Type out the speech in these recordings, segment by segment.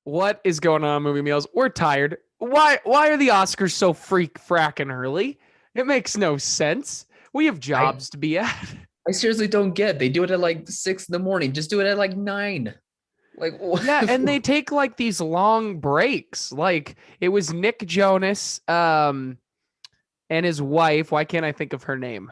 What is going on, Movie Meals? We're tired. Why are the Oscars so fracking early? It makes no sense. We have I jobs to be at. I seriously don't get. They do it at like 6 in the morning. Just do it at like 9. Like Yeah, and they take like these long breaks. Like it was Nick Jonas and his wife. Why can't I think of her name?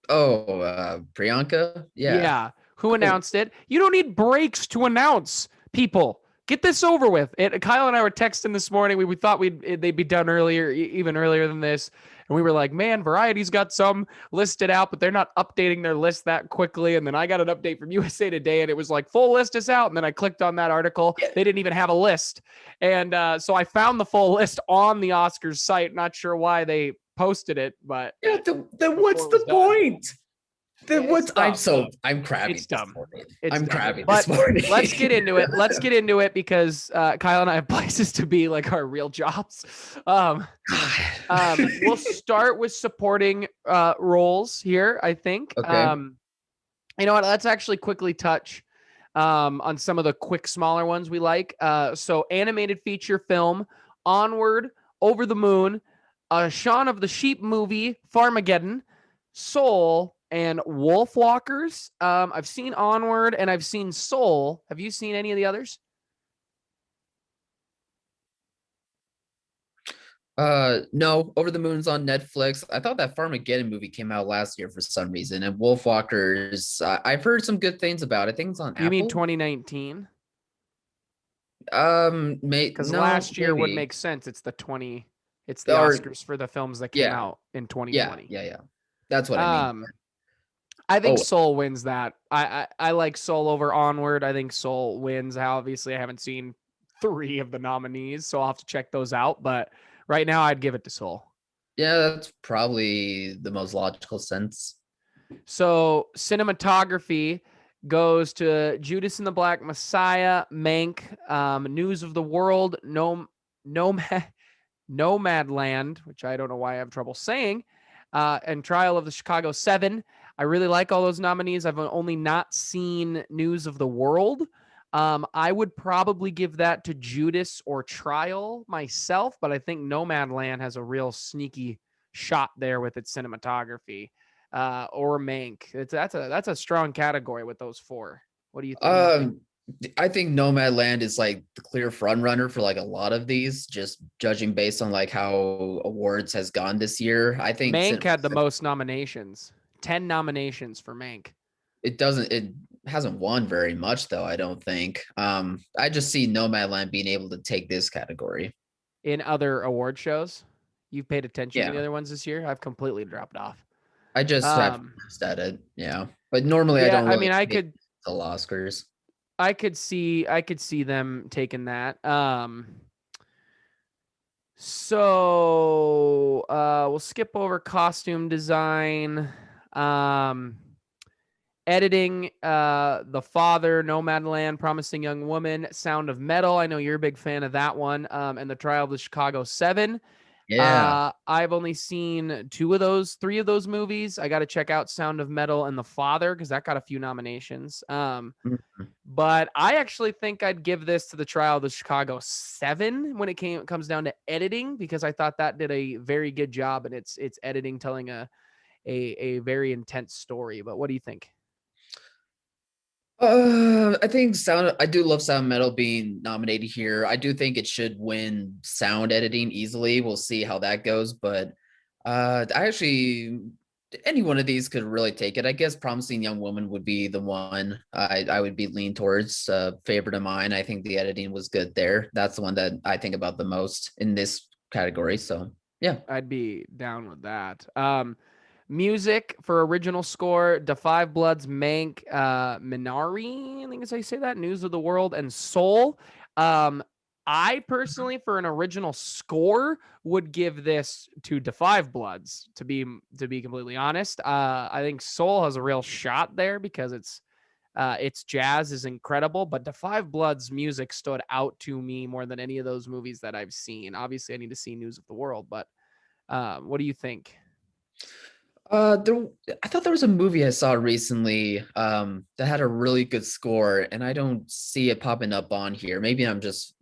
Priyanka. Yeah. Yeah, who Oh, announced it? You don't need breaks to announce people. Get this over with. Kyle and I were texting this morning. We thought they'd be done earlier, even earlier than this, and we were like, "Man, Variety's got some listed out, but they're not updating their list that quickly." And then I got an update from USA Today, and it was like, "Full list is out." And then I clicked on that article. yeah. They didn't even have a list, and so I found the full list on the Oscars site. Not sure why they posted it, but Yeah. Then what's before it was the done. point? Then It's what's I'm dumb. so I'm It's crabby this dumb. morning. It's I'm dumb. crabby this But morning. let's get into it. Let's get into it because Kyle and I have places to be, like our real jobs. We'll start with supporting roles here, I think. Okay. You know what? Let's actually quickly touch on some of the quick, smaller ones we like. So, animated feature film, Onward, Over the Moon, Shaun of the Sheep movie, Farmageddon, Soul, and Wolfwalkers. I've seen Onward and I've seen Soul. Have you seen any of the others? No, Over the Moon's on Netflix. I thought that Farmageddon movie came out last year for some reason, and Wolfwalkers. I've heard some good things about. I think it's on You mean Apple. 2019? Because No, last year would maybe. make sense. It's the Or Oscars for the films that came yeah, out in yeah, 2020. yeah, yeah. That's what I mean. Um, I think Oh, Soul wins that. I like Soul over Onward. I think Soul wins. Obviously, I haven't seen three of the nominees, so I'll have to check those out. But right now, I'd give it to Soul. yeah, that's probably the most logical sense. So cinematography goes to Judas and the Black Messiah, Mank, News of the World, Nomad, Nomadland, which I don't know why I have trouble saying, and Trial of the Chicago 7. I really like all those nominees. I've only not seen News of the World. I would probably give that to Judas or Trial myself, but I think Nomadland has a real sneaky shot there with its cinematography. Or Mank. That's a strong category with those four. What do you think? Um, I think Nomadland is like the clear front runner for like a lot of these, just judging based on like how awards has gone this year. I think Mank had the most nominations. 10 nominations for Mank. it hasn't won very much though, I don't think. I just see Nomadland being able to take this category. In other award shows. You've paid attention to the Yeah. other ones this year? I've completely dropped off. I just have Um, glanced at it. Yeah. But normally I yeah, don't I really mean, pay the Oscars. I could see them taking that. So we'll skip over costume design. Um, Editing, The Father, Nomadland, Promising Young Woman, Sound of Metal. I know you're a big fan of that one. And The Trial of the Chicago 7. Yeah. I've only seen three of those movies. I got to check out Sound of Metal and The Father because that got a few nominations. Mhm. But I actually think I'd give this to The Trial of the Chicago 7 when it comes down to editing because I thought that did a very good job and it's editing telling a very intense story. But what do you think? I think I do love sound metal being nominated here. I do think it should win sound editing easily. We'll see how that goes, but I actually any one of these could really take it. I guess Promising Young Woman would be the one I would be lean towards. Favorite of mine. I think the editing was good there. That's the one that I think about the most in this category. So yeah. I'd be down with that. Music for original score: Da 5 Bloods, Mank, Minari. I think is how you say that. News of the World and Soul. Um, I personally, for an original score, would give this to Da 5 Bloods. To be completely honest, I think Soul has a real shot there because its jazz is incredible, but Da 5 Bloods music stood out to me more than any of those movies that I've seen. Obviously, I need to see News of the World, but what do you think? There, I thought there was a movie I saw recently, that had a really good score, and I don't see it popping up on here. Maybe I'm just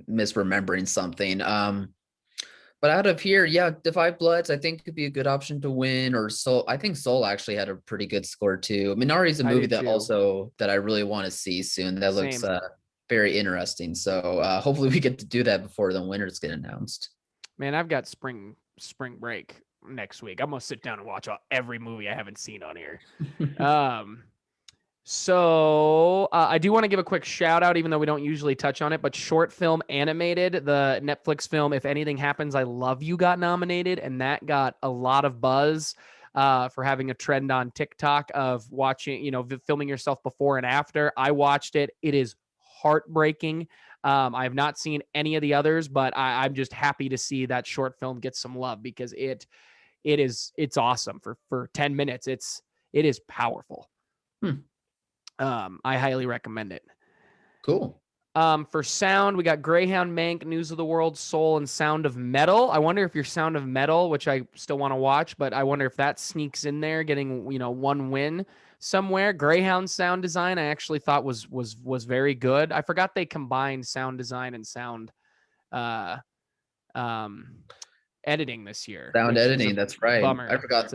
misremembering something. But out of here, yeah, The Five Bloods, I think could be a good option to win. Or Soul. I think Soul actually had a pretty good score too. Minari is a I movie did that too. also that I really want to see soon. That looks Same. very interesting. So hopefully we get to do that before the winners get announced. Man, I've got spring break next week. I'm gonna sit down and watch every movie I haven't seen on here. Um, so I do want to give a quick shout out, even though we don't usually touch on it, but short film animated, the Netflix film If Anything Happens, I Love You got nominated, and that got a lot of buzz for having a trend on TikTok of watching, filming yourself before and after. I watched it. It is heartbreaking. I have not seen any of the others, but I'm just happy to see that short film get some love because it's awesome for 10 minutes. It is powerful. I highly recommend it. Cool. For sound, we got Greyhound, Mank, News of the World, Soul, and Sound of Metal. I wonder if your Sound of Metal, which I still want to watch, but I wonder if that sneaks in there, getting one win somewhere. Greyhound sound design, I actually thought was very good. I forgot they combined sound design and sound editing this year. Sound Which is editing, that's right. bummer. I forgot.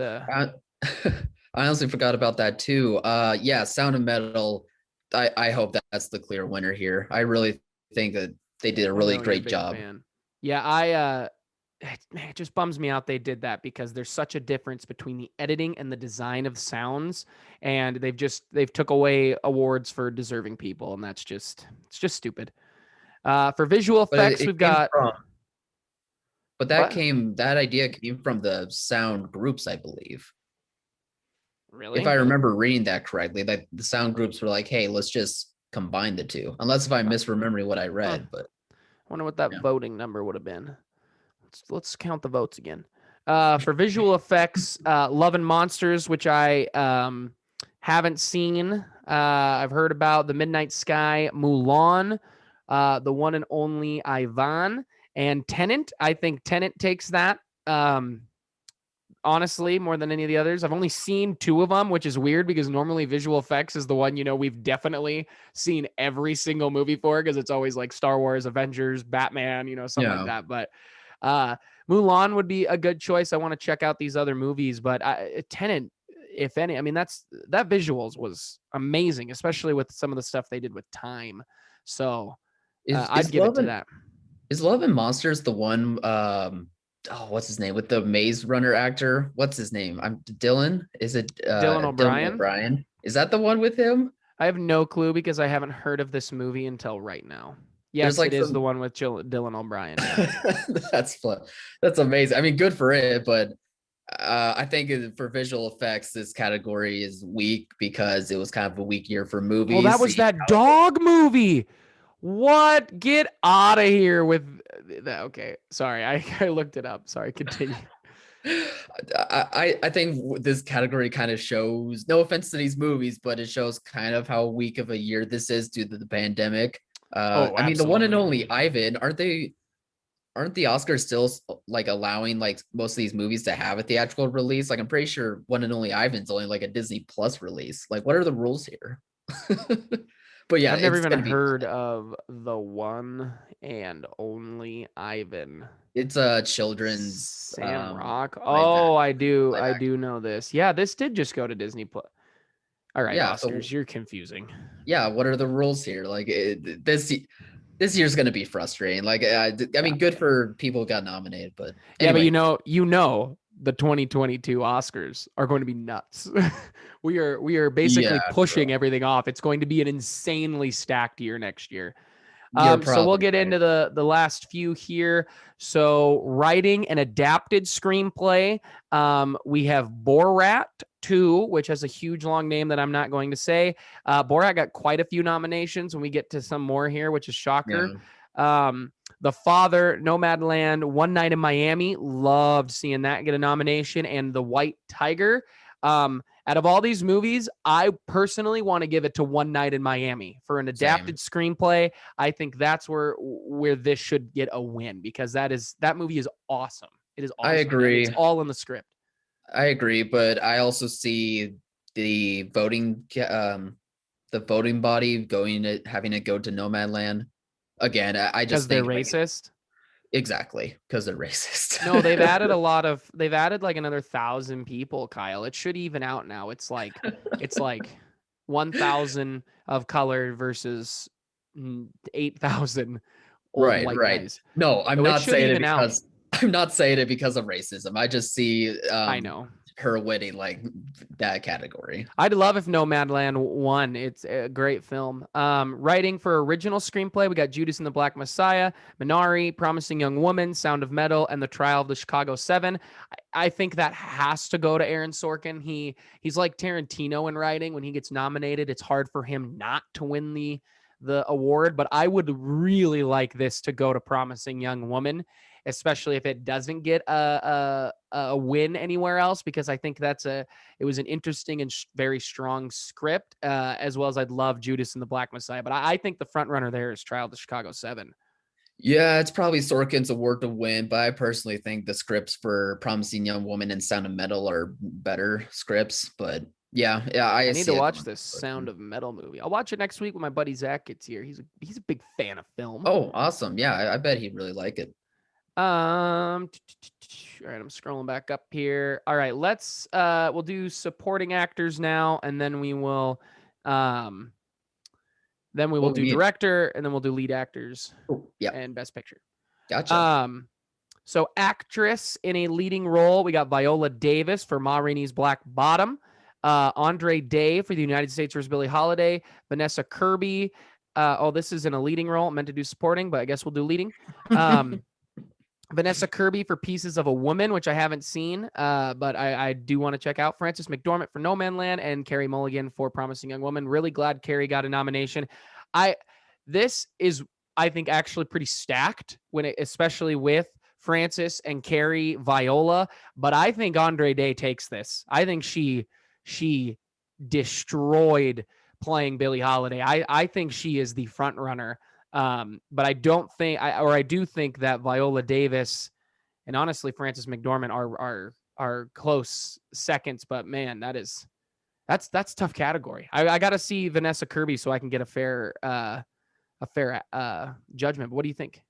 I honestly forgot about that too. Yeah, Sound of Metal. I hope that's the clear winner here. I really think that they did a really great job. Fan. Yeah, it just bums me out they did that because there's such a difference between the editing and the design of sounds, and they've took away awards for deserving people, and it's just stupid. For visual effects, we've got. But that idea came from the sound groups, I believe. Really? If I remember reading that correctly, that the sound groups were like, hey, let's just combine the two. Unless if I'm misremembering what I read, but I wonder what that voting number would have been. Let's count the votes again. For visual effects, Love and Monsters, which I haven't seen. I've heard about The Midnight Sky, Mulan, The One and Only Ivan, and Tenet. I think Tenet takes that. Honestly, more than any of the others. I've only seen 2 of them, which is weird because normally visual effects is the one, we've definitely seen every single movie for because it's always like Star Wars, Avengers, Batman, something like that. But Mulan would be a good choice. I want to check out these other movies, but Tenet, if any, I mean, that visuals was amazing, especially with some of the stuff they did with time. So I'd give it to that. Is Love and Monsters the one, what's his name with the Maze Runner actor? What's his name? I'm Dylan. Is it Dylan O'Brien? Dylan O'Brien? Is that the one with him? I have no clue because I haven't heard of this movie until right now. Yes, it is the one with Dylan O'Brien. That's fun. That's amazing. I mean, good for it, but I think for visual effects, this category is weak because it was kind of a weak year for movies. Well, that was that dog movie. What? Get out of here with that. Okay. Sorry. I looked it up. Sorry. Continue. I think this category kind of shows, no offense to these movies, but it shows kind of how weak of a year this is due to the pandemic. I mean, The One and Only Ivan, aren't the Oscars still like allowing like most of these movies to have a theatrical release? Like, I'm pretty sure One and Only Ivan's only like a Disney Plus release. Like, what are the rules here? But yeah, I've never even heard of The One and Only Ivan. It's a children's Sam Rock. Oh, I do know this. Yeah, this did just go to Disney Plus. All right, yeah, Oscars, you're confusing. Yeah, what are the rules here? Like this year's going to be frustrating. Like I mean, good for people who got nominated, but anyway. Yeah, but the 2022 Oscars are going to be nuts. we are basically pushing everything off. It's going to be an insanely stacked year next year. So we'll get into the last few here. So writing an adapted screenplay. We have Borat 2, which has a huge long name that I'm not going to say. Borat got quite a few nominations when we get to some more here, which is shocker. Yeah. The Father, Nomadland, One Night in Miami, loved seeing that get a nomination, and The White Tiger. Out of all these movies, I personally want to give it to One Night in Miami for an adapted screenplay. I think that's where this should get a win because that movie is awesome. It is awesome. I agree. It's all in the script. I agree, but I also see the voting body having it go to Nomadland. Again, I because just they're think like racist. exactly because they're racist. No, they've added like another 1,000 people, Kyle. It should even out now. It's like 1,000 of color versus 8,000 old Right, white right. guys. No, I'm So it not should saying it even out. because I'm not saying it because of racism. I just see I know. her winning like that category. I'd love if Nomadland won. It's a great film. Writing for original screenplay, we got Judas and the Black Messiah, Minari, Promising Young Woman, Sound of Metal, and The Trial of the Chicago Seven. I think that has to go to Aaron Sorkin. He's like Tarantino in writing. When he gets nominated, it's hard for him not to win the award. But I would really like this to go to Promising Young Woman, especially if it doesn't get a win anywhere else, because I think it was an interesting and very strong script, as well as I'd love Judas and the Black Messiah. But I think the front runner there is Trial of the Chicago Seven. Yeah, it's probably Sorkin's award to win, but I personally think the scripts for Promising Young Woman and Sound of Metal are better scripts. But yeah, I I need see to it watch going this to Sound Sorkin. of Metal movie. I'll watch it next week when my buddy Zach gets here. He's a big fan of film. Oh, awesome. Yeah, I bet he'd really like it. All right, I'm scrolling back up here. All right, we'll do supporting actors now, and um then we will Well, we do need. director, and then we'll do lead actors Oh, yeah, and best picture. gotcha. Um, so actress in a leading role, we got Viola Davis for Ma Rainey's Black Bottom, Andre Day for the United States vs. Billie Holiday, Vanessa Kirby. This is in a leading role. I meant to do supporting, but I guess we'll do leading. Vanessa Kirby for Pieces of a Woman, which I haven't seen, but I do want to check out. Frances McDormand for Nomadland, and Carey Mulligan for Promising Young Woman. Really glad Carey got a nomination. This is, I think, actually pretty stacked especially with Frances and Carey, Viola. But I think Andre Day takes this. I think she destroyed playing Billie Holiday. I think she is the front runner. But I do think that Viola Davis and honestly Frances McDormand are close seconds. But man, that's tough category. I got to see Vanessa Kirby so I can get a fair judgment. But what do you think?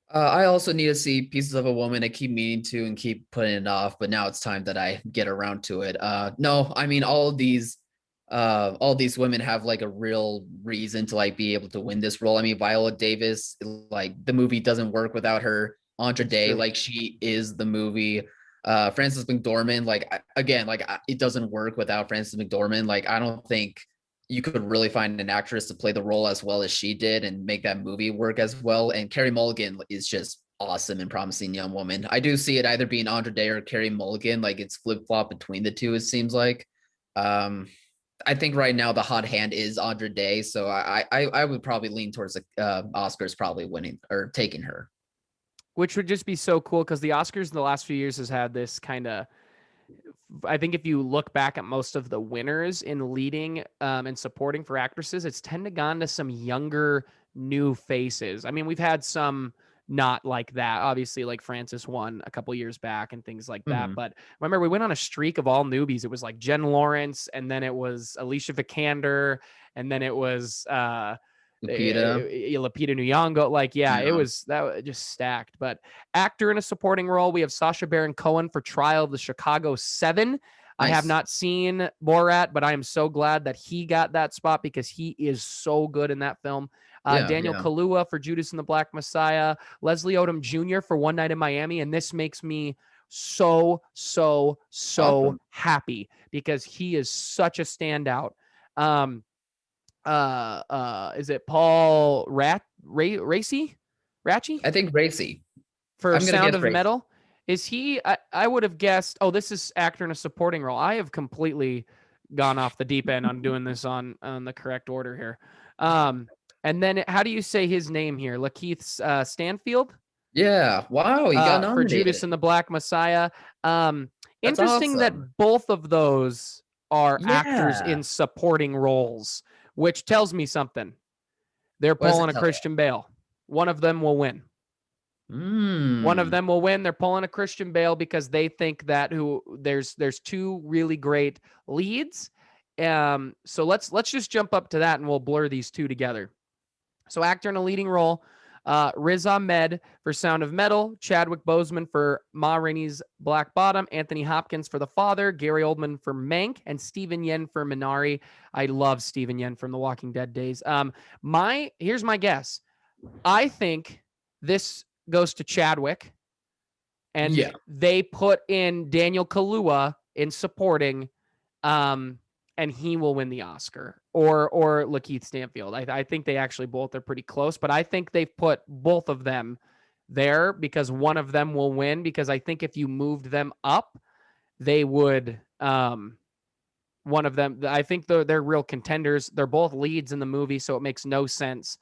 I also need to see Pieces of a Woman. I keep meaning to and keep putting it off, but now it's time that I get around to it. No, I mean all these women have like a real reason to like be able to win this role. I mean, Viola Davis, like the movie doesn't work without her. Andra Day, True. like she is the movie. Frances McDormand, it doesn't work without Frances McDormand. Like I don't think you could really find an actress to play the role as well as she did and make that movie work as well. And Carey Mulligan is just awesome and Promising Young Woman. I do see it either being Andra Day or Carey Mulligan. Like it's flip flop between the two. It seems like. I think right now the hot hand is Andra Day, so I would probably lean towards the Oscars probably winning or taking her. Which would just be so cool because the Oscars in the last few years has had this kind of. I think if you look back at most of the winners in leading and supporting for actresses, it's tended gone to some younger, new faces. I mean, we've had some not like that. Obviously, like Frances won a couple years back and things like that. Mhm. But remember, we went on a streak of all newbies. It was like Jen Lawrence, and then it was Alicia Vikander, and then it was Lupita. Lupita Nyong'o. Like, yeah, it Yeah. was just stacked. But actor in a supporting role, we have Sacha Baron Cohen for Trial of the Chicago Seven. I have Nice. not seen Borat, but I am so glad that he got that spot because he is so good in that film. Yeah, Daniel yeah. Kaluuya for Judas and the Black Messiah, Leslie Odom Jr. for One Night in Miami, and this makes me so Awesome. happy because he is such a standout. Is it Paul Racy? Ratchy I think Racy. for I'm gonna Sound guess of Racy. Metal? Is he? I would have guessed. Oh, this is actor in a supporting role. I have completely gone off the deep end on doing this on the correct order here. And then how do you say his name here? Lakeith Stanfield Yeah. Wow, he got for Judas nominated. and the Black Messiah. Um, That's Interesting that awesome. both of those are actors Yeah. in supporting roles, which tells me something. They're What does pulling it a tell you? Christian Bale. One of them will win. One of Hmm. them will win. They're pulling a Christian Bale because they think that there's two really great leads. So let's just jump up to that and we'll blur these two together. So actor in a leading role, Riz Ahmed for Sound of Metal, Chadwick Boseman for Ma Rainey's Black Bottom, Anthony Hopkins for The Father, Gary Oldman for Mank, and Stephen Yen for Minari. I love Stephen Yen from The Walking Dead days. Here's my guess. I think this goes to Chadwick, and Yeah. they put in Daniel Kaluuya in supporting, and he will win the Oscar, or Lakeith Stanfield. I think they actually both are pretty close, but I think they've put both of them there because one of them will win. Because I think if you moved them up, they would. One of them, I think they're real contenders. They're both leads in the movie, so it makes no sense.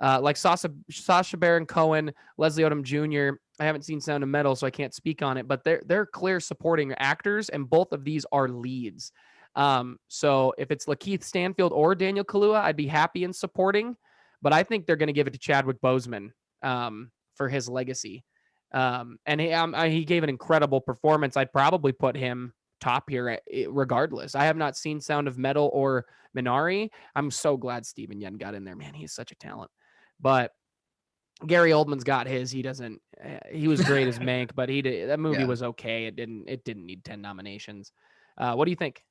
Like Sacha Baron Cohen, Leslie Odom Jr. I haven't seen Sound of Metal, so I can't speak on it, but they're clear supporting actors, and both of these are leads. So if it's Lakeith Stanfield or Daniel Kaluuya, I'd be happy in supporting, but I think they're going to give it to Chadwick Boseman for his legacy. And he gave an incredible performance. I'd probably put him top here regardless. I have not seen Sound of Metal or Minari. I'm so glad Stephen Yen got in there. Man, he's such a talent. But Gary Oldman's got his. He was great as Mank, but that movie was okay. It didn't need 10 nominations. What do you think?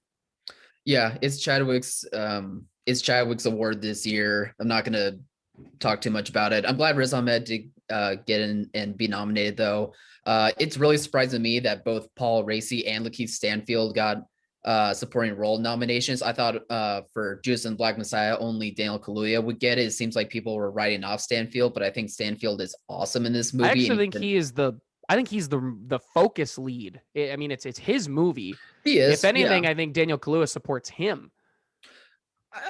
Yeah, it's Chadwick's award this year. I'm not gonna talk too much about it. I'm glad Riz Ahmed did get in and be nominated, though. It's really surprising to me that both Paul Raci and Lakeith Stanfield got supporting role nominations. I thought for Judas and the Black Messiah, only Daniel Kaluuya would get it. It seems like people were writing off Stanfield, but I think Stanfield is awesome in this movie. I actually think he's the focus lead. I mean, it's his movie. He is. If anything, I think Daniel Kaluuya supports him.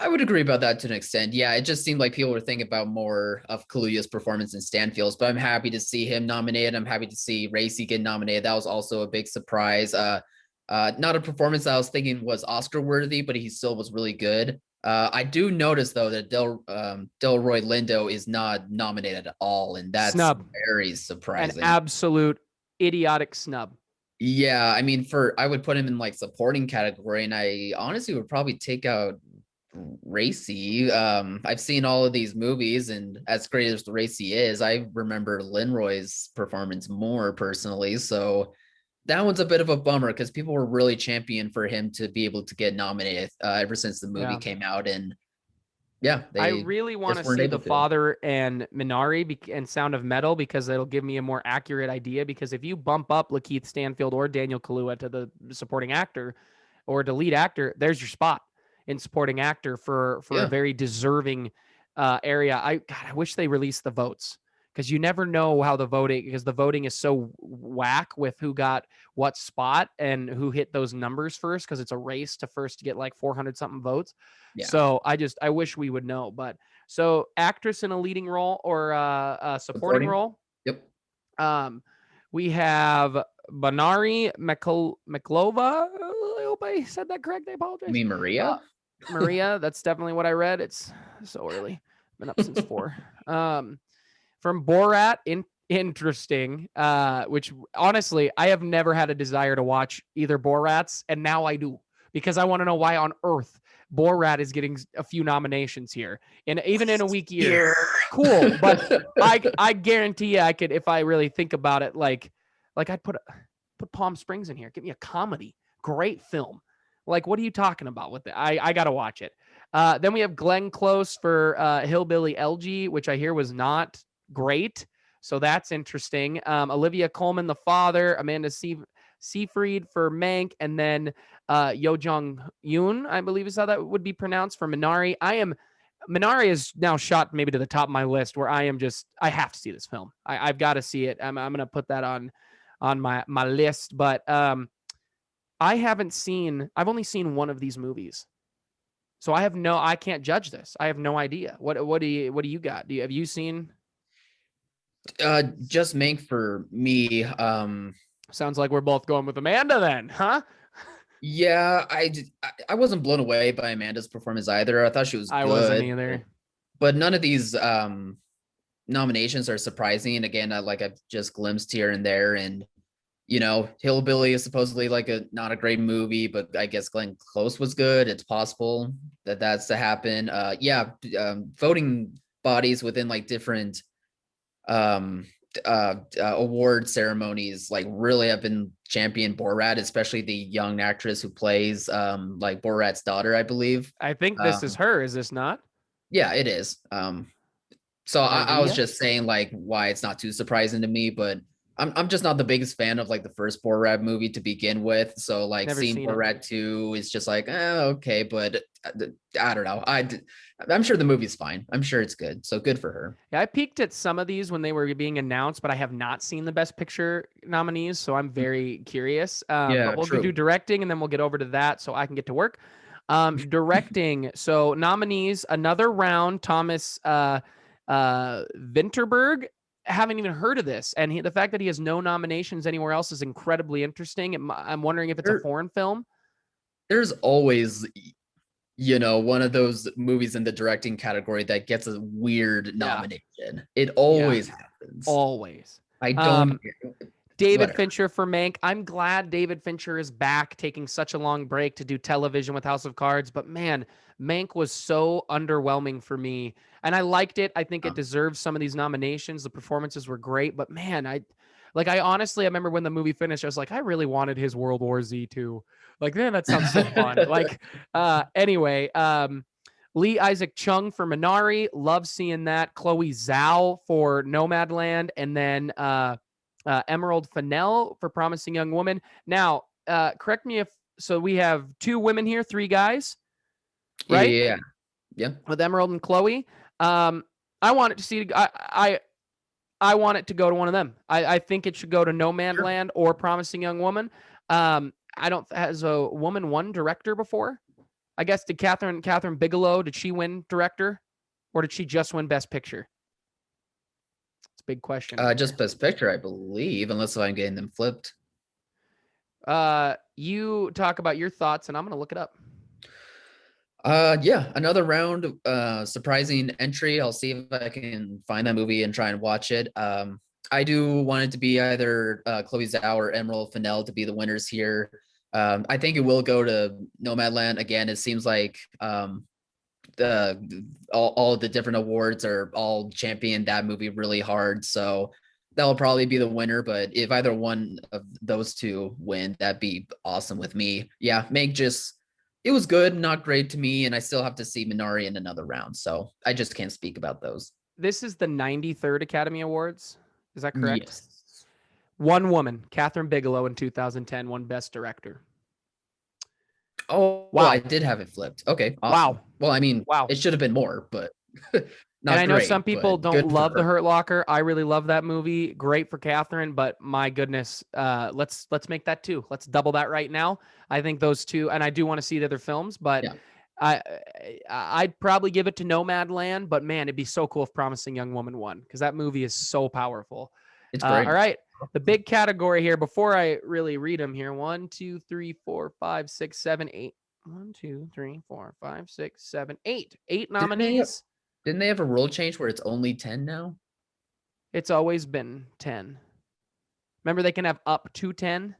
I would agree about that to an extent. Yeah, it just seemed like people were thinking about more of Kaluuya's performance than Stanfield's, but I'm happy to see him nominated. I'm happy to see Raci get nominated. That was also a big surprise. Not a performance that I was thinking was Oscar worthy, but he still was really good. I do notice though that Delroy Lindo is not nominated at all, and that's snub. Very surprising. An absolute idiotic snub. Yeah, I mean, I would put him in like supporting category, and I honestly would probably take out Raci. I've seen all of these movies, and as great as Raci is, I remember Linroy's performance more personally. So that one's a bit of a bummer because people were really champion for him to be able to get nominated ever since the movie came out. And yeah, I really want to see The Father and Minari and Sound of Metal because it'll give me a more accurate idea. Because if you bump up Lakeith Stanfield or Daniel Kaluuya to the supporting actor or the lead actor, there's your spot in supporting actor for a very deserving area. I wish they released the votes because you never know how the voting is so whack with who got what spot and who hit those numbers first, because it's a race to first get like 400 something votes. Yeah. So I wish we would know. But so actress in a leading role or a supporting role. Yep. We have Banari Maklova. I hope I said that correct. I apologize. You mean Maria? Maria, that's definitely what I read. It's so early. Been up since 4. From Borat, interesting. Which honestly, I have never had a desire to watch either Borats, and now I do because I want to know why on earth Borat is getting a few nominations here, and even in a weak year. Cool, but I guarantee you, I could, if I really think about it, like I'd put Palm Springs in here. Give me a comedy, great film. Like, what are you talking about with it? I got to watch it. Then we have Glenn Close for Hillbilly Elegy, which I hear was not great. So that's interesting. Olivia Colman, The Father, Amanda Seyfried for Mank, and then Yo Jong Yoon, I believe is how that would be pronounced, for Minari. Minari is now shot maybe to the top of my list where I have to see this film. I've got to see it. I'm going to put that on my list, but I've only seen one of these movies. So I can't judge this. I have no idea. What do you got? Have you seen? Just Mank for me. Sounds like we're both going with Amanda then, huh? Yeah, I wasn't blown away by Amanda's performance either. I thought she was good. I wasn't either. But none of these nominations are surprising. Again, I've just glimpsed here and there, and Hillbilly is supposedly like not a great movie, but I guess Glenn Close was good. It's possible that that's to happen. Voting bodies within like different um award ceremonies like really have been champion Borat, especially the young actress who plays like Borat's daughter, I believe. I think this is Um her. Is this not? yeah, it is. So I was Maria? just saying like why it's not too surprising to me, but I'm just not the biggest fan of like the first Borat movie to begin with. So like Never seeing seen it. Borat 2 is just like okay, but I don't know. I'm sure the movie's fine. I'm sure it's good. So good for her. Yeah, I peeked at some of these when they were being announced, but I have not seen the Best Picture nominees, so I'm very curious. But Yeah, we'll go do true. directing, and then we'll get over to that, so I can get to work. Directing. So nominees, another round. Thomas Vinterberg. Haven't even heard of this, and the fact that he has no nominations anywhere else is incredibly interesting. I'm wondering if it's a There, foreign film. there's always one of those movies in the directing category that gets a weird Yeah, nomination. It yeah, always happens. always. I don't Um, David whatever. Fincher for Mank. I'm glad David Fincher is back, taking such a long break to do television with House of Cards. But man, Mank was so underwhelming for me. And I liked it. I think it deserves some of these nominations. The performances were great. But man, I honestly, I remember when the movie finished, I was like, I really wanted his World War Z too. Like, man, that sounds so fun. Anyway, Lee Isaac Chung for Minari. Love seeing that. Chloe Zhao for Nomadland. And then, Emerald Fennell for Promising Young Woman. Now, correct me if so. We have two women here, three guys, right? Yeah. Yeah. With Emerald and Chloe. I want it to see. I want it to go to one of them. I think it should go to Sure. Nomadland or Promising Young Woman. I don't. Has a woman won director before? I guess did Catherine Bigelow? Did she win director, or did she just win Best Picture? It's a big question right Just there. Best Picture, I believe, unless I'm getting them flipped. You talk about your thoughts, and I'm gonna look it up. Yeah, another round, surprising entry. I'll see if I can find that movie and try and watch it. I do want it to be either Chloe Zhao or Emerald Fennell to be the winners here. I think it will go to Nomadland again. It seems like the all the different awards are all championed that movie really hard. So that'll probably be the winner. But if either one of those two win, that'd be awesome with me. Yeah, Meg just it was good, not great to me, and I still have to see Minari in another round. So I just can't speak about those. This is the 93rd Academy Awards. Is that correct? Yes. One woman, Catherine Bigelow in 2010, won Best Director. Oh, well, I Wow. did have it flipped. Okay, awesome. Wow. Well, I mean, Wow. it should have been more, but And not I know some great, people but don't good for love The her. Hurt Locker. I really love that movie. Great for Catherine, but my goodness, let's make that two. Let's double that right now. I think those two, and I do want to see the other films, but Yeah, I I'd probably give it to Nomadland. But man, it'd be so cool if Promising Young Woman won because that movie is so powerful. it's All great. right, the big category here. Before I really read them here, 1, 2, 3, 4, 5, 6, 7, 8. 1, 2, 3, 4, 5, 6, 7, 8. Eight Didn't they nominees. didn't they have a rule change where it's only 10 now? It's always been 10. Remember, they can have up to 10.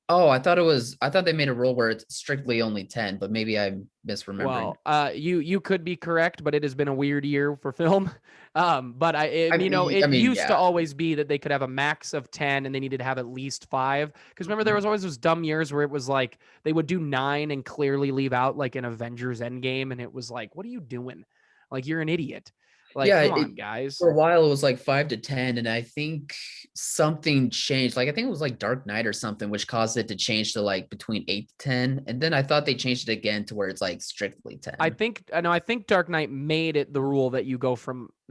Oh, I thought they made a rule where it's strictly only 10, but maybe I'm misremembering. Well, you could be correct, but it has been a weird year for film. But it used to Yeah. always be that they could have a max of 10 and they needed to have at least 5. Because remember, there was always those dumb years where it was like they would do 9 and clearly leave out like an Avengers Endgame, and it was like, what are you doing? Like you're an idiot. Like, Yeah, come on, guys. for a while it was like 5 to 10, and I think something changed. Like I think it was like Dark Knight or something, which caused it to change to like between 8 to 10. And then I thought they changed it again to where it's like strictly 10. I think Dark Knight made it the rule that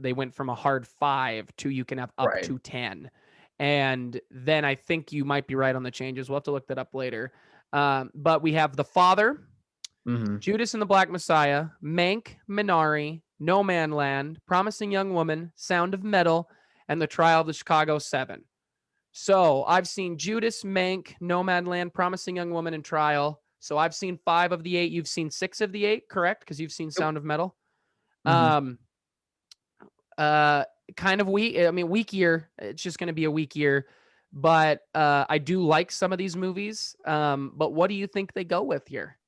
they went from a hard 5 to you can have up Right. to 10. And then I think you might be right on the changes. We'll have to look that up later. But we have The Father, Hmm. Judas and the Black Messiah, Mank, Minari, No Man Land, Promising Young Woman, Sound of Metal, and The Trial of the Chicago 7. So I've seen Judas, Mank, Nomadland, Promising Young Woman, and Trial. So I've seen 5 of the 8. You've seen 6 of the 8, correct? Because you've seen Yep. Sound of Metal. Hmm. Um, kind of weak. I mean, weak year. It's just going to be a weak year. But I do like some of these movies. But what do you think they go with here?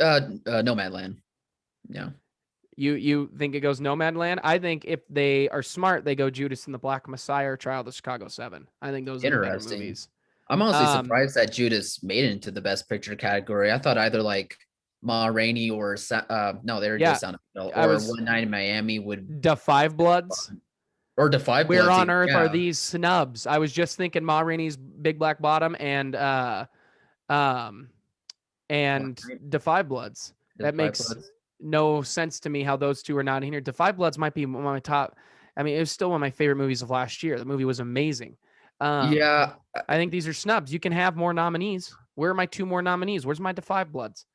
Nomadland. Yeah. You think it goes Nomadland? I think if they are smart, they go Judas and the Black Messiah or Trial of the Chicago 7. I think those are the better Interesting. movies. I'm honestly Um, surprised that Judas made it into the best picture category. I thought either like Ma Rainey or no, they already did yeah, Sound of Metal, I or was One Night in Miami would, Da Five Bloods. or Defy Where Bloods on even. earth are Yeah. these snubs? I was just thinking Ma Rainey's Big Black Bottom um One and Night, Defy Bloods. That Defy makes Bloods. no sense to me how those two are not in here. Defy Bloods might be one of my top. I mean, it was still one of my favorite movies of last year. The movie was amazing. Yeah. I think these are snubs. You can have more nominees. Where are my two more nominees? Where's my Defy Bloods?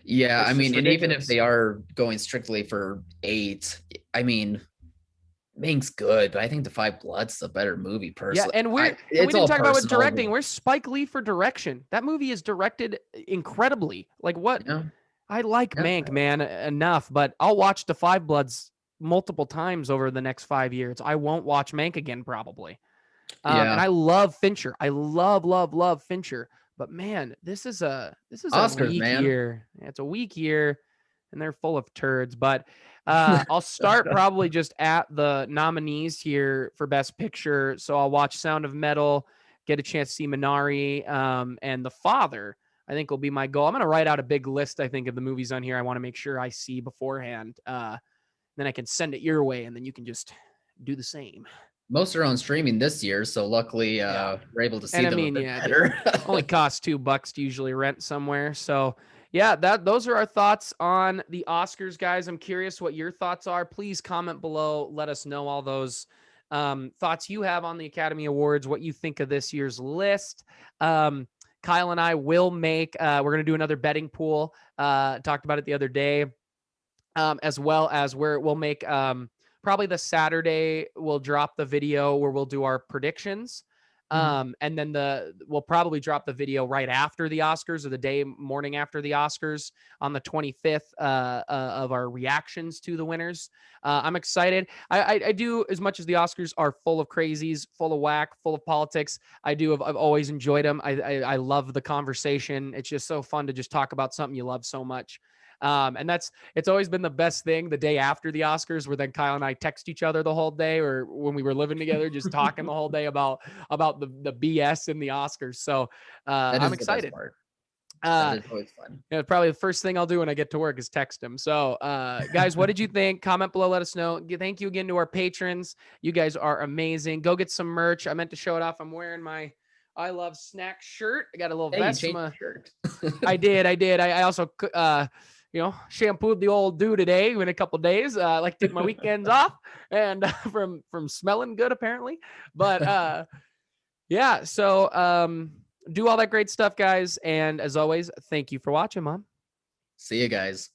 Yeah. I It's just mean, and even if ridiculous. they are going strictly for 8, I mean, Ming's good, but I think Defy Blood's the better movie Yeah, personally. and we It's didn't all talk about what personal, directing. but Where's Spike Lee for direction? That movie is directed incredibly. Like what? yeah. I like Yeah. Mank, man, enough, but I'll watch The Five Bloods multiple times over the next 5 years. I won't watch Mank again, probably. And Yeah. I love Fincher. I love Fincher. But man, this is a Oscars, weak man. year. It's a weak year, and they're full of turds. But I'll start probably just at the nominees here for Best Picture. So I'll watch Sound of Metal, get a chance to see Minari, and The Father. I think will be my goal. I'm going to write out a big list. I think of the movies on here I want to make sure I see beforehand. Then I can send it your way, and then you can just do the same. Most are on streaming this year, so luckily Yeah. we're able to see And I them a mean, bit yeah, better. only costs $2 to usually rent somewhere. So yeah, those are our thoughts on the Oscars, guys. I'm curious what your thoughts are. Please comment below. Let us know all those thoughts you have on the Academy Awards, what you think of this year's list. Kyle and I will make, we're going to do another betting pool. Talked about it the other day, as well as where we'll make, probably the Saturday we'll drop the video where we'll do our predictions. And then we'll probably drop the video right after the Oscars or the day morning after the Oscars on the 25th of our reactions to the winners. I'm excited. I do, as much as the Oscars are full of crazies, full of whack, full of politics. I've always enjoyed them. I love the conversation. It's just so fun to just talk about something you love so much. And it's always been the best thing the day after the Oscars, where then Kyle and I text each other the whole day, or when we were living together, just talking the whole day about the BS in the Oscars. So That I'm is the best excited. part. Uh, That is always fun. yeah, probably the first thing I'll do when I get to work is text him. So, guys, what did you think? Comment below. Let us know. Thank you again to our patrons. You guys are amazing. Go get some merch. I meant to show it off. I'm wearing my I Love Snack shirt. I got a little Hey, you vest. changed your shirt. I did. I also, shampooed the old dude today in a couple of days. I like to take my weekends off and from smelling good apparently. But yeah, so do all that great stuff, guys. And as always, thank you for watching, Mom. See you guys.